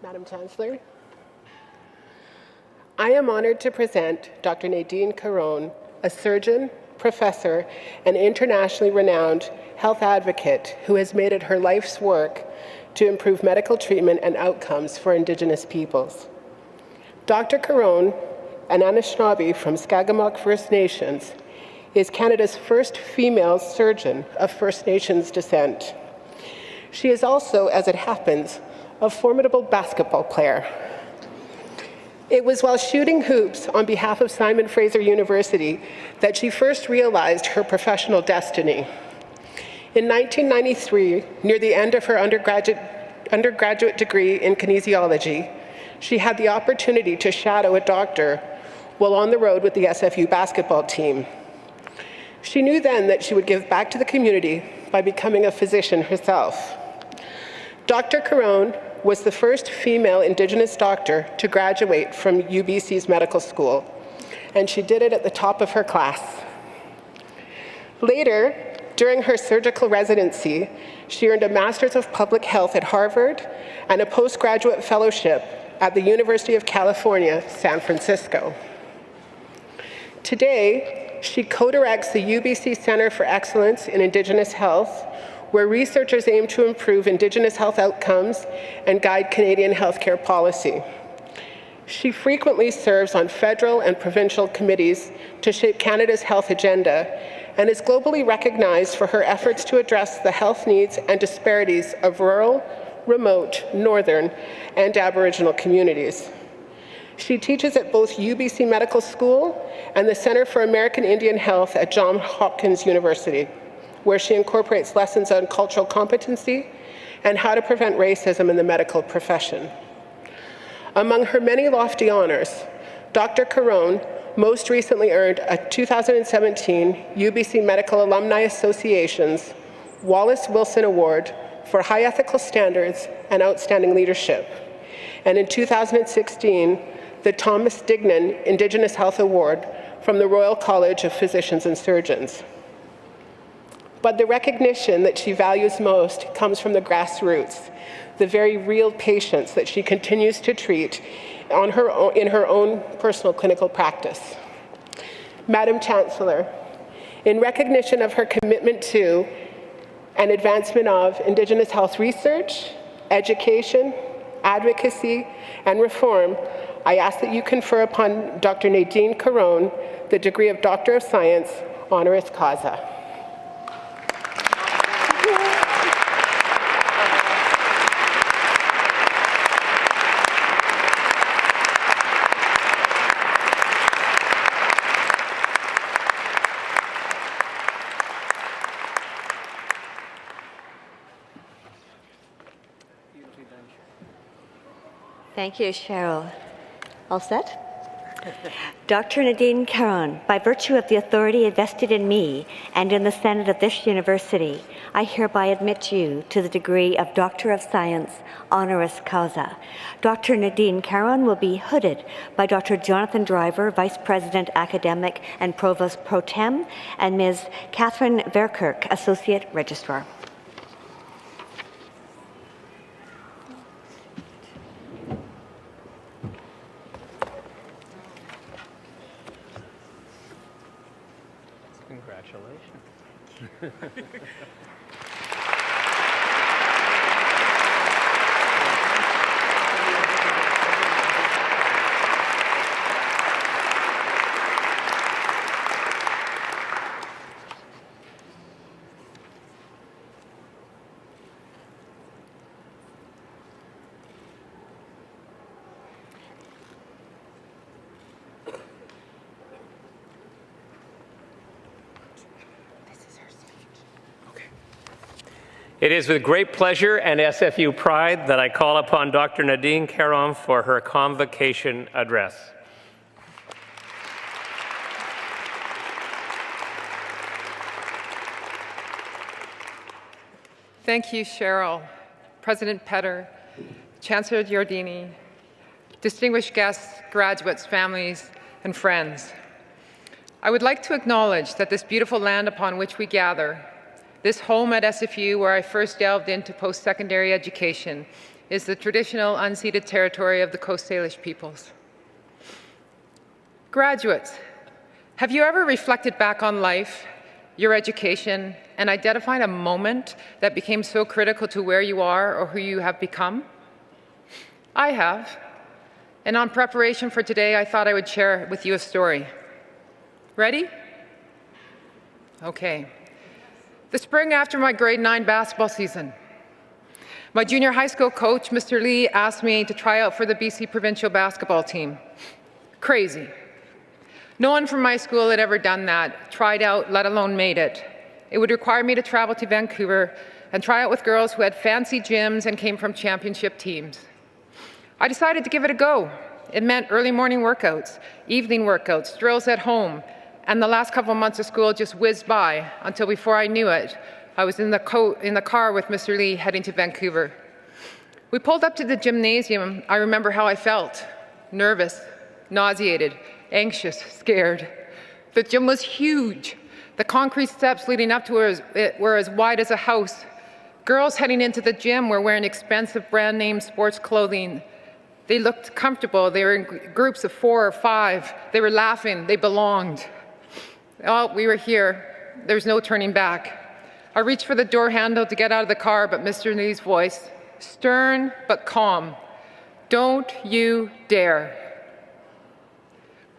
Madam Chancellor, I am honored to present Dr. Nadine Caron, a surgeon, professor, and internationally renowned health advocate who has made it her life's work to improve medical treatment and outcomes for Indigenous peoples. Dr. Caron, an Anishinaabe from Skagamok First Nations, is Canada's first female surgeon of First Nations descent. She is also, as it happens, a formidable basketball player. It was while shooting hoops on behalf of Simon Fraser University that she first realized her professional destiny. In 1993, near the end of her undergraduate degree in kinesiology, she had the opportunity to shadow a doctor while on the road with the SFU basketball team. She knew then that she would give back to the community by becoming a physician herself. Dr. Caron was the first female Indigenous doctor to graduate from UBC's medical school, and she did it at the top of her class. Later, during her surgical residency, she earned a Master's of Public Health at Harvard and a postgraduate fellowship at the University of California, San Francisco. Today, she co-directs the UBC Center for Excellence in Indigenous Health, where researchers aim to improve Indigenous health outcomes and guide Canadian healthcare policy. She frequently serves on federal and provincial committees to shape Canada's health agenda and is globally recognized for her efforts to address the health needs and disparities of rural, remote, northern, and Aboriginal communities. She teaches at both UBC Medical School and the Center for American Indian Health at Johns Hopkins University, where she incorporates lessons on cultural competency and how to prevent racism in the medical profession. Among her many lofty honors, Dr. Caron most recently earned a 2017 UBC Medical Alumni Association's Wallace Wilson Award for High Ethical Standards and Outstanding Leadership, and in 2016, the Thomas Dignan Indigenous Health Award from the Royal College of Physicians and Surgeons. But the recognition that she values most comes from the grassroots, the very real patients that she continues to treat in her own personal clinical practice. Madam Chancellor, in recognition of her commitment to and advancement of Indigenous health research, education, advocacy, and reform, I ask that you confer upon Dr. Nadine Caron the degree of Doctor of Science, honoris causa. Thank you, Cheryl. All set? Dr. Nadine Caron, by virtue of the authority invested in me and in the Senate of this university, I hereby admit you to the degree of Doctor of Science, honoris causa. Dr. Nadine Caron will be hooded by Dr. Jonathan Driver, Vice President Academic and Provost Pro Tem, and Ms. Catherine Verkerk, Associate Registrar. Congratulations. It is with great pleasure and SFU pride that I call upon Dr. Nadine Caron for her convocation address. Thank you, Cheryl, President Petter, Chancellor Giordini, distinguished guests, graduates, families, and friends. I would like to acknowledge that this beautiful land upon which we gather, this home at SFU where I first delved into post-secondary education, is the traditional unceded territory of the Coast Salish peoples. Graduates, have you ever reflected back on life, your education, and identified a moment that became so critical to where you are or who you have become? I have. And on preparation for today, I thought I would share with you a story. Ready? Okay. The spring after my grade 9 basketball season, my junior high school coach, Mr. Lee, asked me to try out for the BC provincial basketball team. Crazy. No one from my school had ever done that, tried out, let alone made it. It would require me to travel to Vancouver and try out with girls who had fancy gyms and came from championship teams. I decided to give it a go. It meant early morning workouts, evening workouts, drills at home, and the last couple of months of school just whizzed by until before I knew it, I was in the car with Mr. Lee heading to Vancouver. We pulled up to the gymnasium. I remember how I felt: nervous, nauseated, anxious, scared. The gym was huge. The concrete steps leading up to it were as wide as a house. Girls heading into the gym were wearing expensive brand name sports clothing. They looked comfortable. They were in groups of 4 or 5. They were laughing. They belonged. Well, we were here. There was no turning back. I reached for the door handle to get out of the car, but Mr. Lee's voice, stern but calm: "Don't you dare."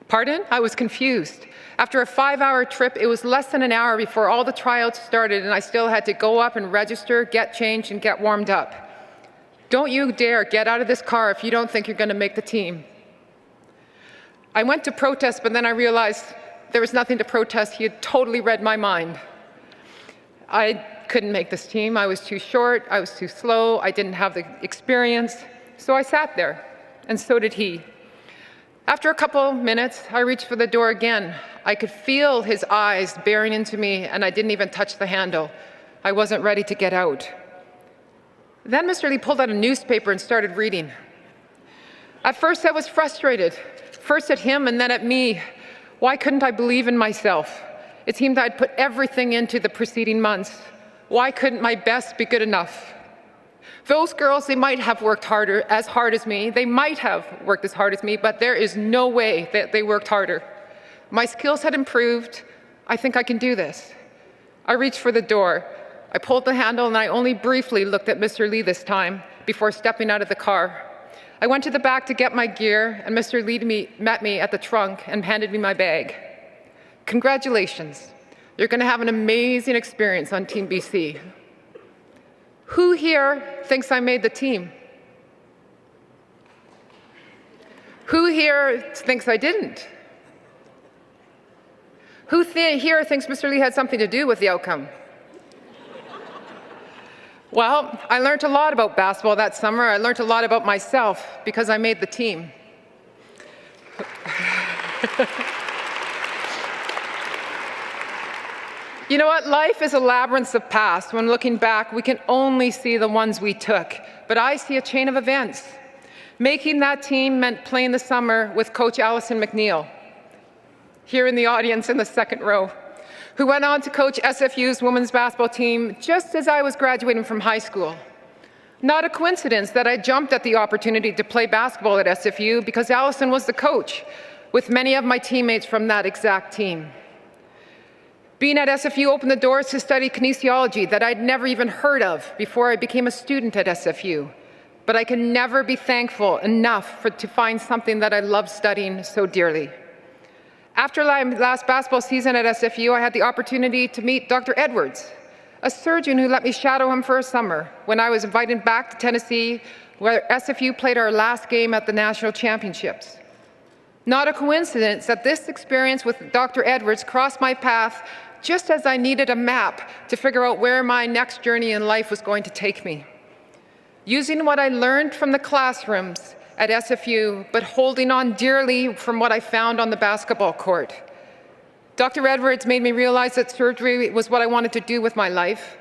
Pardon? I was confused. After a 5-hour trip, it was less than an hour before all the tryouts started, and I still had to go up and register, get changed, and get warmed up. Don't you dare get out of this car if you don't think you're going to make the team. I went to protest, but then I realized there was nothing to protest. He had totally read my mind. I couldn't make this team. I was too short. I was too slow. I didn't have the experience. So I sat there, and so did he. After a couple minutes, I reached for the door again. I could feel his eyes bearing into me, and I didn't even touch the handle. I wasn't ready to get out. Then Mr. Lee pulled out a newspaper and started reading. At first, I was frustrated, first at him and then at me. Why couldn't I believe in myself? It seemed I'd put everything into the preceding months. Why couldn't my best be good enough? Those girls, they might have worked as hard as me. They might have worked as hard as me, but there is no way that they worked harder. My skills had improved. I think I can do this. I reached for the door. I pulled the handle, and I only briefly looked at Mr. Lee this time before stepping out of the car. I went to the back to get my gear, and Mr. Lee met me at the trunk and handed me my bag. Congratulations. You're going to have an amazing experience on Team BC. Who here thinks I made the team? Who here thinks I didn't? Who here thinks Mr. Lee had something to do with the outcome? Well, I learned a lot about basketball that summer. I learned a lot about myself because I made the team. You know what? Life is a labyrinth of past. When looking back, we can only see the ones we took. But I see a chain of events. Making that team meant playing the summer with Coach Allison McNeil, here in the audience in the second row, who went on to coach SFU's women's basketball team just as I was graduating from high school. Not a coincidence that I jumped at the opportunity to play basketball at SFU because Allison was the coach, with many of my teammates from that exact team. Being at SFU opened the doors to study kinesiology that I'd never even heard of before I became a student at SFU. But I can never be thankful enough to find something that I love studying so dearly. After my last basketball season at SFU, I had the opportunity to meet Dr. Edwards, a surgeon who let me shadow him for a summer when I was invited back to Tennessee, where SFU played our last game at the national championships. Not a coincidence that this experience with Dr. Edwards crossed my path just as I needed a map to figure out where my next journey in life was going to take me. Using what I learned from the classrooms at SFU, but holding on dearly from what I found on the basketball court. Dr. Edwards made me realize that surgery was what I wanted to do with my life,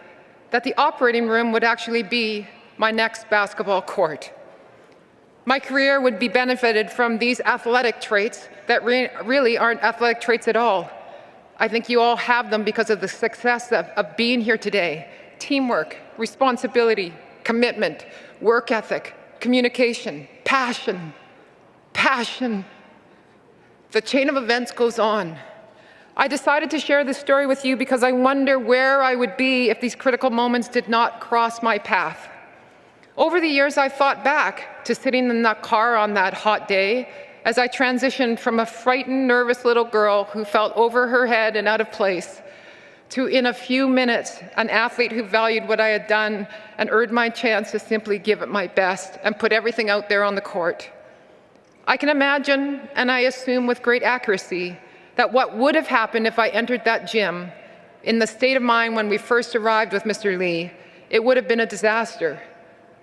that the operating room would actually be my next basketball court. My career would be benefited from these athletic traits that really aren't athletic traits at all. I think you all have them because of the success of being here today. Teamwork, responsibility, commitment, work ethic, communication, passion, passion. The chain of events goes on. I decided to share this story with you because I wonder where I would be if these critical moments did not cross my path. Over the years, I thought back to sitting in that car on that hot day as I transitioned from a frightened, nervous little girl who felt over her head and out of place to, in a few minutes, an athlete who valued what I had done and earned my chance to simply give it my best and put everything out there on the court. I can imagine, and I assume with great accuracy, that what would have happened if I entered that gym in the state of mind when we first arrived with Mr. Lee, it would have been a disaster.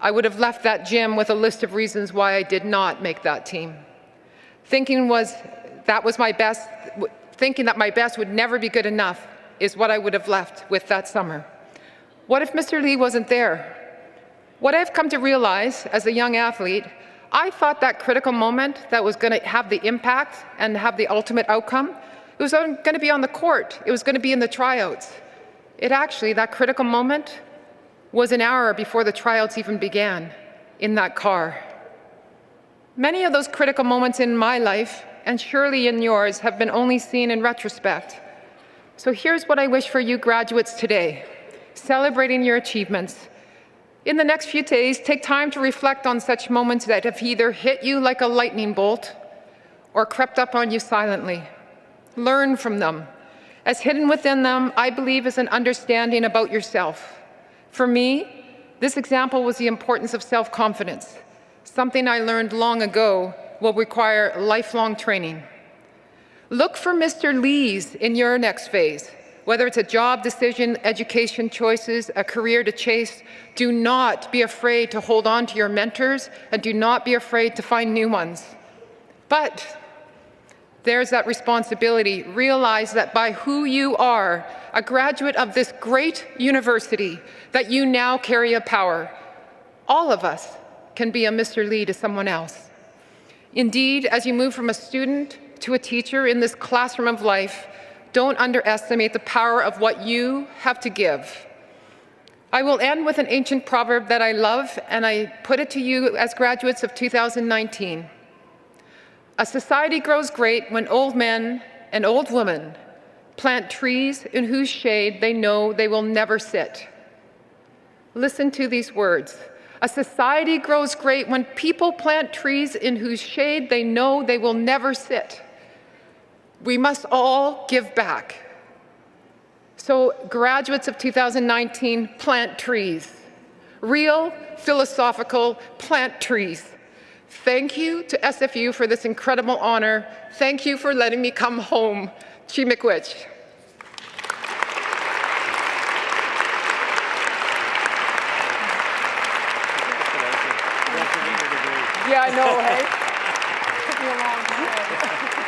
I would have left that gym with a list of reasons why I did not make that team. Thinking that my best would never be good enough is what I would have left with that summer. What if Mr. Lee wasn't there? What I've come to realize as a young athlete, I thought that critical moment that was going to have the impact and have the ultimate outcome, it was going to be on the court. It was going to be in the tryouts. That critical moment was an hour before the tryouts even began in that car. Many of those critical moments in my life, and surely in yours, have been only seen in retrospect. So here's what I wish for you graduates today, celebrating your achievements. In the next few days, take time to reflect on such moments that have either hit you like a lightning bolt or crept up on you silently. Learn from them. As hidden within them, I believe, is an understanding about yourself. For me, this example was the importance of self-confidence. Something I learned long ago will require lifelong training. Look for Mr. Lees in your next phase. Whether it's a job decision, education choices, a career to chase, do not be afraid to hold on to your mentors and do not be afraid to find new ones. But there's that responsibility. Realize that by who you are, a graduate of this great university, that you now carry a power. All of us can be a Mr. Lee to someone else. Indeed, as you move from a student to a teacher in this classroom of life, don't underestimate the power of what you have to give. I will end with an ancient proverb that I love, and I put it to you as graduates of 2019. A society grows great when old men and old women plant trees in whose shade they know they will never sit. Listen to these words. A society grows great when people plant trees in whose shade they know they will never sit. We must all give back. So graduates of 2019, plant trees. Real, philosophical, plant trees. Thank you to SFU for this incredible honor. Thank you for letting me come home. Chi miigwech. Yeah, I know, hey? Took me a long time.